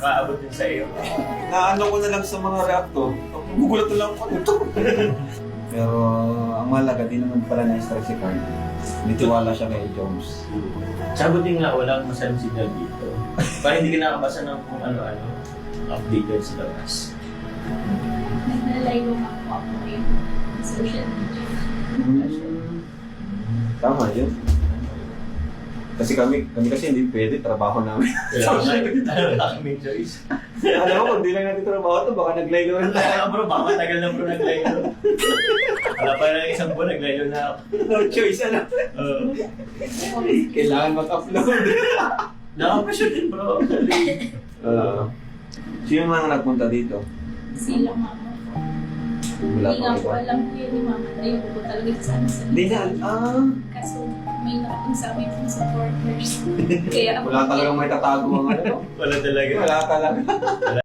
Nakaabot din sa iyo. Naano ko na lang sa mga reactor. Gugulat na lang ako ito. Pero ang mahalaga, di naman pala na-stress si Carl. Nitiwala siya kay Jones. Sagutin nga, walang masamang signal dito. Para hindi ka nakabasa ng kung ano-ano updated sa labas. Naglalay ko ako ngayon sa social media. Tama yun. Kasi kami kasi hindi pwede, trabaho namin. Kaya kami choice. Alam mo, kung di lang natin trabaho to, baka naglaylo na tayo. Kaya bro, baka matagal na bro naglaylo. Wala pa ng isang buwan, naglaylo na ako. No choice, ano? Kailangan mag-upload. Nakapasyon din bro. Sino mga nagpunta dito? Sila mama ko. Wala Hindi nga pa po iba. alam ko yun ni mama. Ayun ko talaga sa sa Hindi na, Kaso may nakating sa amin from supporters. Kaya wala talagang may tatago ang ano. Wala talaga. Wala talaga.